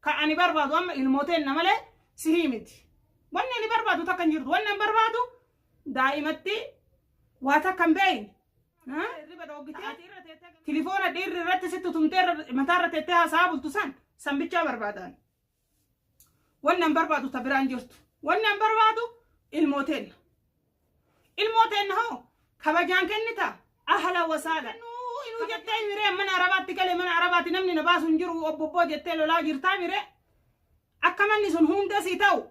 كأني بربادو أما الموتين نملة سهيمتي وانا اللي بربادو تكن جرد وانا بربادو دائمتي واتكن بين ها تليفون دير رت ست تمتر متار تتها صاب التسان سنبيتشا بربادان وانا بربادو تبران جرت وانا بربادو الموتين هو كبجان كنتا أهلا وسهلا إنو جتاي ميري من عربات تكلم من عربات نمني نباس ونجرو أبوبو جتاي لولا جرتا ميري أكمل نسون هم دسي تاو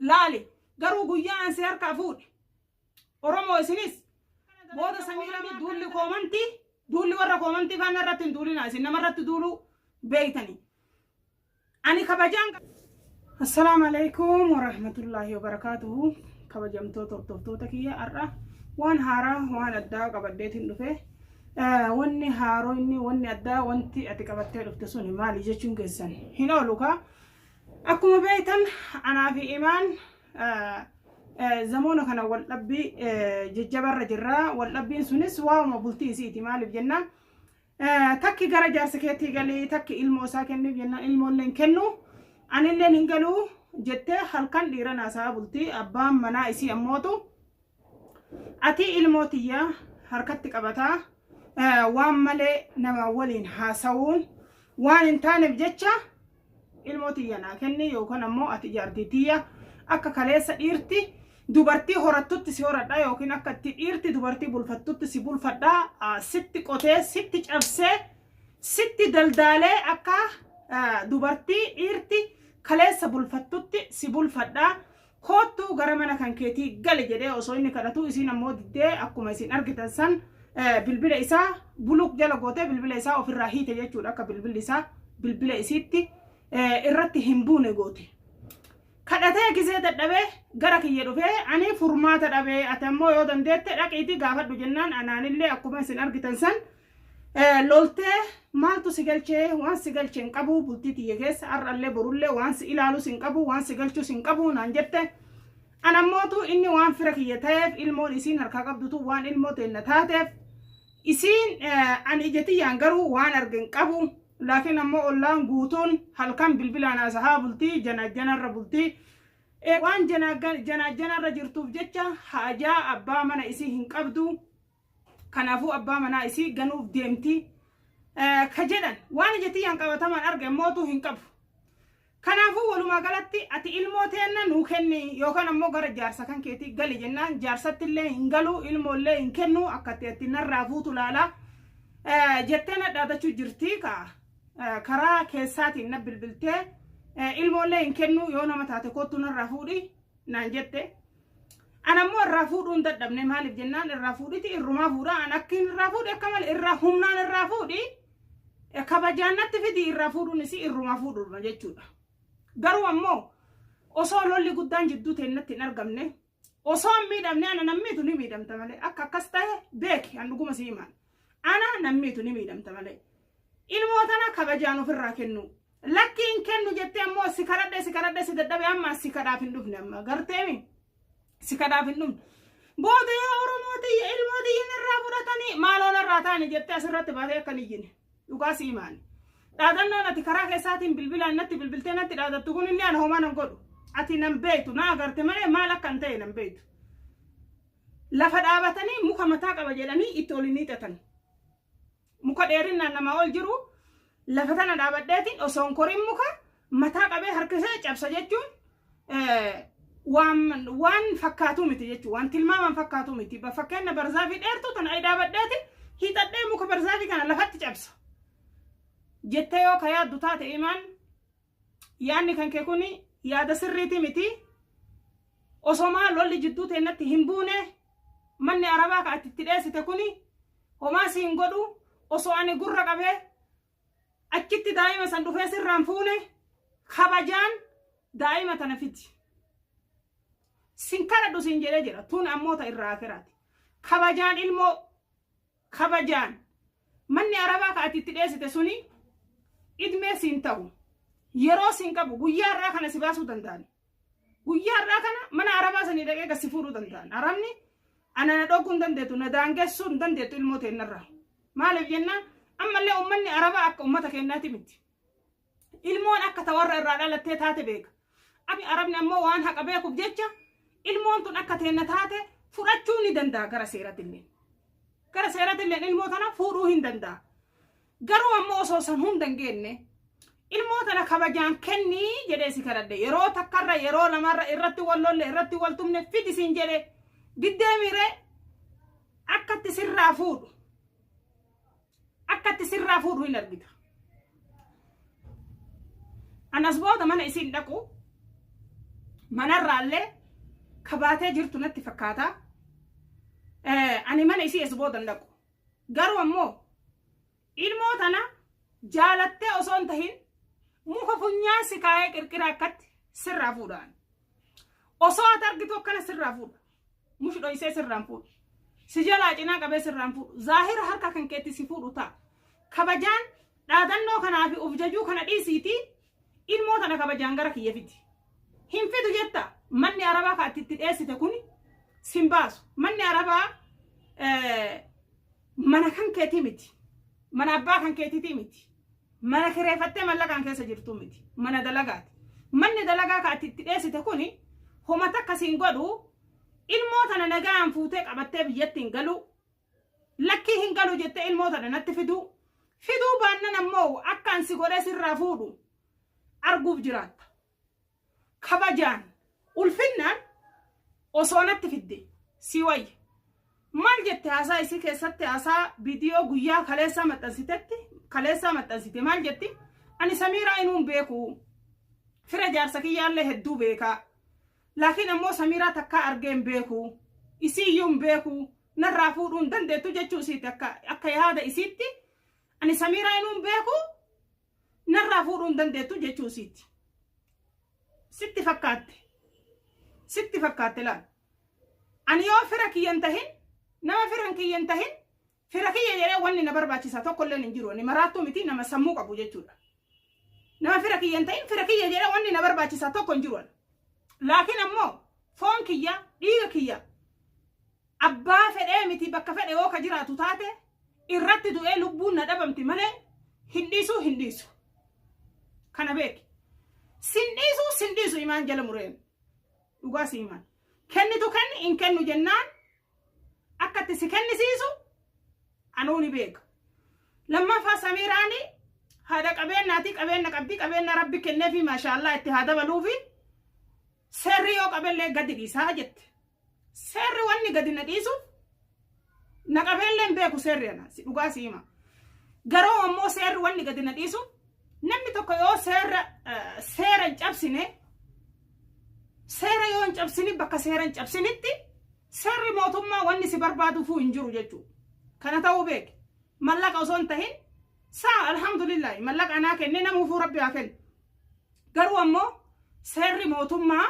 لالي قرو قويا عن سيار كافود ورمو اسنيس بودا سميرا دولي كومنتي دولي ورا كومنتي فانا رتن دولي ناس إنما رت دولو بيتني أني كبجان السلام عليكم ورحمة الله وبركاته كبجمتو توتو تكيا أرى وان هارا وان أدا كبديت الدفه واني هارو إني واني أدا وانتي أتكبدت الدفتسوني مالي جتشون كيسان هنا لوكا أكو بيتن أنا في إيمان زمانه كان واللبي ججبر جرا واللبي سنس وما بلتي سيتي مالي بجنة تكي جرجار سكتي قالي تكي إلمو ساكن بجنة إلمو لين كنو أنا اللي نقولو جتة هالكن ديرنا سابلتي أبام منا إسي أموتو أتي الموتية حركتك أبتا وان ملي نمولين حاسون وان انتان بجتشا الموتية ناكني يوكن أمو أتجارتيتية أكا كاليسا إيرتي دوبرتي هورتوت سيورتا يوكن أكا تيرتي دوبرتي بولفتوت سي بولفتا ست قوتي ست جبسي ست دلدالي أكا دوبرتي إيرتي كاليسا بولفتوت سي بولفتا كوتو غرامنا كان كيتي قال جدي وصويني كراتو إسينا مود دي أكو ما يسين أركتان سن بالبلا إسا بلوك جالا قوتي بالبلا إسا وفي الراحية يجول أكا بالبلا إسا بالبلا إسيتي إرتي همبوني قوتي كدتها كزيدة دبي غرك يدوفي أني فرماتا دبي أتمو يودن ديت ركيتي غافت بجنان أنا نلي أكو ما يسين أركتان سن لولته مالتو سيجلشة وان سيجلشة نكابو بولتي تيجس أرّلة برولة وان سيلالو سينكابو وان سيجلشة سينكابو نانجته أنا موتو إني وان فرقية تاف المول إسين هركاب دوتو وان الموت النتاتف إسين أن إجتي يانغرو وان أرجن كابو لكن أما الله غوتون هالكم بالبلان أصحاب بولتي جنا ربولتي وان جنا رجرتو بجتة حاجة أبا منا إسين كابدو كنافو أبا منا إسي جنوب ديمتي كجدًا وأنا جتي أنك بتمن أرجع موتو هنكب كنافو ولما قالتي أتي الموتين نوكني يوكان أمو غير جارسة كان كيتي قالي جنان جارسة اللي إنقلو المو اللي إنكنو أكتي نرافو تلالا جتنا دادا شو جرتي كرا كيساتي نبل بلتي المو اللي إنكنو يونا متاتي كوتو نرافو دي نانجتي أنا مو الرافود وندد دبني مالي بجنان الرافودي تي الرما فورا أنا كين الرافود كمال الرهمنا الرافودي كبجانات تفيدي الرافود ونسي الرما فود ما جتشودا قروا مو أصول اللي قدام جدو تنت نرجمني أصول ميدم أنا نميتو نميدم تمالي كسته بيك عندكم مسيمان أنا نميتو نميدم تمالي الموت أنا كبجانو في الراكنو لكن كنو جتة مو سكرة سددبي أما سكرة في الدفن أما قرتيمي سكدا في النوم بودي أورموتي المودي نرابورتني مالو نراتاني جت أسرت بعدها كنيجني يقاس إيمان دادنا نتكرر كساتين بالبلا نتي بالبلتين نتي دادا تقول إني أنا هما نقول أتي نبيتو ناقرت مني مالك أنتي نبيتو لفد أبتني مخا متاك بجلني إتوليني تتن مخا ديرين أنا ما أقول جرو لفتنا دابدتين أو سونكورين مخا متاك أبي هركسة جاب سجتون وان فكاتو متي جتو وان تلما من فكاتو متي بفكرنا برزافي ديرتو تن عيدا بداتي هي تدي مك برزافي كان لفت جبس جتيو كيا دوتات إيمان يعني كان كيكوني يا دسرتي متي أسمع لولي جدو تنتي همبونه من عرباك أتتدرس تكوني وما سينقدو أسواني قرر قبه أكيد دائما سندوفي سرّنفونه خبجان دائما تنفيتي سنكرا دو سنجري جرا تون أموتا الرافرات خبجان المو خبجان من عرباك أتتدرس تسوني إدمي سنتاو يرو سنكبو غيار راكنا سباسو دنداني غيار راكنا من عربا سني دقيقة سفورو دندان أرامني أنا ندوكون دندتو ندانجسو دندتو الموتين نرى ما لبجنا أما اللي أمني عربا أك أمتا كيناتي متي ilmoon akka tawarra irraa dhalattee taate beeka abi arabni ammoo waan haqa beekuuf jecha ilmoon tun akka teenna taate fudhachuu ni danda'a gara seeratillee ilmoo tana fuudhuu hin danda'a garuu ammoo osoo san hunda hin geenne ilmoo tana kabajaan kennii jedhee si kadhadhe yeroo takkarra yeroo lamarra irratti wallolle irratti waltumne fidisiin jedhe diddeemiree akkatti sirraa fuudhu hin argita anas booda mana isiin dhaqu manarraallee kabaatee jirtu natti fakkaata ani mana isii es booda dhaqu garuu ammoo ilmoo tana jaalattee osoo hin tahin muka funyaan si kaayee qirqira akkatti sirraa fuudhaan osoo ati argitu akkana sirraa fuudha mushi dhoysee sirraan fuudha si jalaa cinaa qabee sirraan fuudhu zaahira harka kan keetti si fuudhu ta'a kabajaan dhaadannoo kanaa fi of jajuu kana dhiisiitii ilmoo tana kabajaan gara kiyya fiti hin fidu jetta manni arabaa ka itti dheessite kuni sin baasu manni arabaa mana kan keetii miti mana abbaa kan keetiitii miti mana kireeffattee mallaqaan keessa jirtu miti mana dalagaati manni dalagaa ka itti dheessite kuni homata akkasiin godhu ilmoo tana nagaan fuutee qabattee biyyatti hin galu lakkii hin galu jettee ilmoo tana natti fiduu baannan ammoo akkaan si godhee sirraa fuudhu arguuf jiraatta kabajaan ulfinnaan osoo natti fidde si wayya maal jette haasaa isii keessatti haasaa viidiyoo guyyaa kaleessaa maxxansite maal jetti ani Samiiraa inuun beeku fira jaarsa kiyyaallee hedduu beekaa laakiin ammoo Samiiraa takkaa argeen beeku isii iyyuun beeku narraa fuudhuun dandeettu jechuu isiiti akka yaada isiitti ani Samiiraa inuun beeku narraa fuudhuun dandeettu jechuu isiitti sitti fakkaatte laal ani yoo fira kiyyan tahin nama firan kiyyan tahin fira kiyya jedhee wanni na barbaachisa tokkolleen hin jiru ani maraattuu miti nama sammuu qabu jechuudha nama fira kiyyan tahin fira kiyya jedhee wanni na barbaachisa tokko hin jiru laakiin ammoo foon kiyya dhiiga kiyya abbaa fedhee miti bakka fedhe yoo ka jiraatu taate irratti du'ee lubbuun na dhabamti malee hin dhiisu kana beeki sin dhiisu imaan jala mureen dhugaa si imaan kennitu kenni in kennu jennaan akkatti si kennisiisu anuuni beeka lammaffaa Samiiraani haadha qabeenya qabdi qabeenya rabbi kenneefi maashaallah itti haa dabaluufi seerri yoo qabellee gadi dhiisaa jette seerri wanni gadi na dhiisu na qabelleen beeku seerri ana si dhugaa si hima garuu ammoo seerri wanni gadi na dhiisu namni tokko yoo seera hin cabsini bakka seera hin cabsinitti seerri mootummaa wanni si barbaaduufuu hin jiru jechuudha kana ta'uu beeki mallaqa osoo hin tahin alhamdulillah mallaqa anaa kenne namuufuu rabbi haa kennu garuu ammoo seerri mootummaa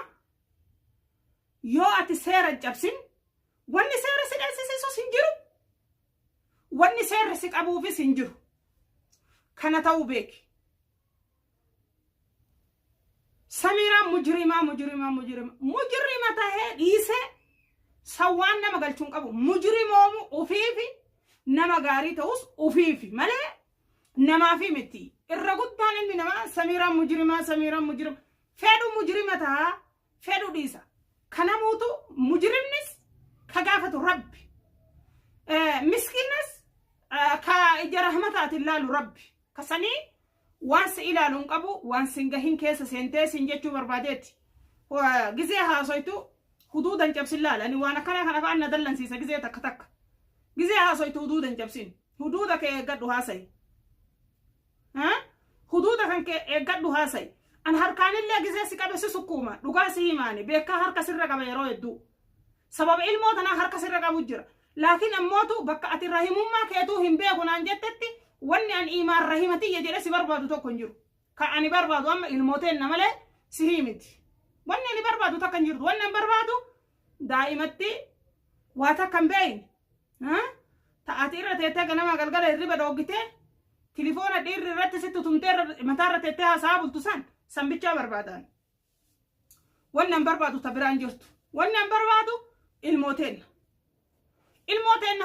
yoo ati seera hin cabsin wanni seerri si dheessisiisus hin jiru wanni seerri si qabuufis hin jiru kana ta'uu beeki Samiiraan mujrima tahee dhiisee sawwaan nama galchuun qabu mujrimoomu ufiifi nama gaarii ta'us ufiifi malee namaafi miti irra guddaan ilmi namaa Samiiraan mujrima fedhu mujrima tahaa fedhu dhiisa kanamuutu mujrimnis ka gaafatu rabbi miskiinas ka ija rahmataatiin laalu rabbi kasanii waan si ilaaluun qabu waan singahin keessa seentee sin jechuu barbaadeetti gizee haasoytu huduudan cabsin laalani waan akkana kana fa'aan na dallansiisa gizee takka gizee haasoytu huduudan cabsin huduuda kee eeggadhu haasayi huduuda kan kee eeggadhu haasayi an harkaanillee gizee si qabe si sukkuuma dhugaa si himaani beekaa harka sirra qaba yeroo hedduu sababa ilmoo tanaa harka sirra qabu jira laakiin ammootu bakka ati rahimummaa keetuu hin beeku naan jettetti wanni an imaan rahimati jedhe si barbaadu tokko hin jiru ka ani barbaadu amma ilmooteen na malee si himiti wanni ani barbaadu takka hin jirtu wanni an barbaadu daa'imatti waa takka hin beeyne ta'ati irra teettee ganama galgala hirriba dhoogitee tilifoona dhiirri irratti sitti tumtee mataarra teettee haasaa bultu san bichaa barbaadan wanni an barbaadu ta biraan jirtu wanni an barbaadu ilmooteen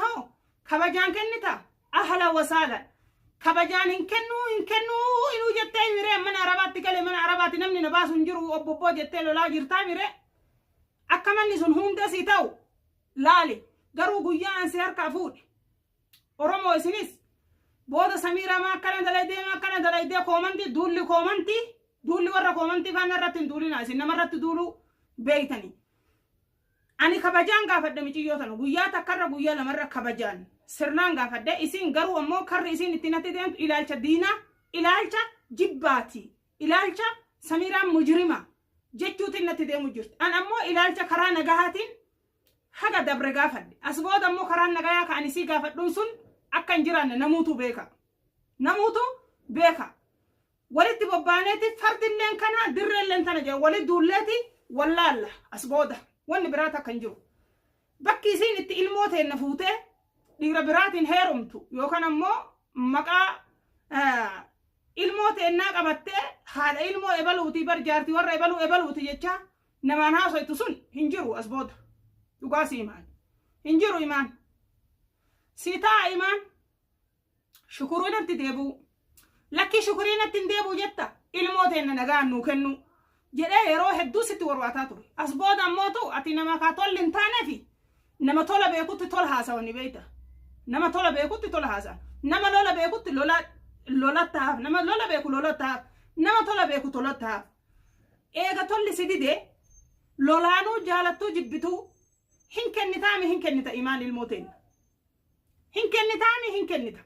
hoo kabajaan kennita ahla wasaalan kabajaan hin kennu inuu jettee mire mana arabaatti galee mana arabaatti namni na baasu hin jiru obbo jettee lolaa jirtaa mire akka manni sun hunda si ta'u laali garuu guyyaan si harkaa fuudhe Oromoo isinis booda Samiraa ma akkana dalaydee koomanti duulli warra koomanti faana irratti hin duulina isin namarratti duulu beeytanii ani kabajaan gaafadhe miciyyootanu guyyaa takkarra guyyaa lamarra kabajaan sirnaan gaafadhe isin garuu ammoo karri isin itti natti deemtu ilaalcha diinaa ilaalcha jibbaati ilaalcha Samiraan mujrima jechuutiin natti deemu jirti an ammoo ilaalcha karaa nagahaatiin haga dabre gaafadhe as booda ammoo karaa nagayaa ka ani sii gaafadhuun sun akka hin jiraanne namuutu beeka walitti bobbaaneeti fardilleen kana dirreelleen tana jedhe walit duulleeti wallaalla as booda wanni biraat akka hin jiru bakki isiin itti ilmoo teenna fuutee dhiira biraatiin heerumtu yookaan ammoo maqaa ilmoo teennaa qabattee haadha ilmoo ebaluutii barjaartii warra ebaluuti jecha namaan haasoytu sun hin jiru as booda dhugaa si imaan hin jiru imaan siitaa imaan shukuriinatti deebi'u lakki shukuriinatti hin deebi'u jetta ilmoo teenna nagaan nuu kennu jedhee yeroo hedduu sitti warwaataa ture as booda ammootu ati nama kaa tolli hin taaneefi nama tola beekutti tola haasawani beeyta nama tola beekutti tola haasa nama lola beekutti lolattaaf nama lola beeku lolattaaf nama tola beeku tolottaaf eega tolli si dide lolaanuu jaalattuu jibbituu hin kennita imaan ilmoo teenna hin kennita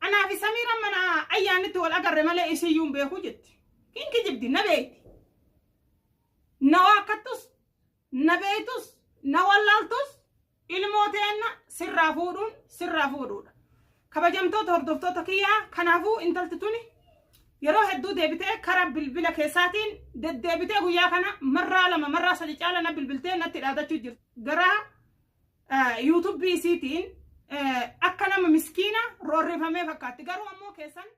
anaafi Samiiraan mana ayyaanitti wal agarre malee isiyyuun beeku jetti hinki jibdi na beeyti na waakattus na beeytus na wallaaltus ilmoo teenna sirraa fuudhuudha kabajamtoota hordoftoota kiyyaa kanaafuu intalti tuni yeroo hedduu deebitee karaa bilbila keessaatiin deddeebitee guyyaa kana marraa 2 marraa 3 caala na bilbiltee natti dhaadachuu jirti garaa yuutuubii isiitiin akka nama miskiina roorrifamee fakkaatti garuu ammoo keessan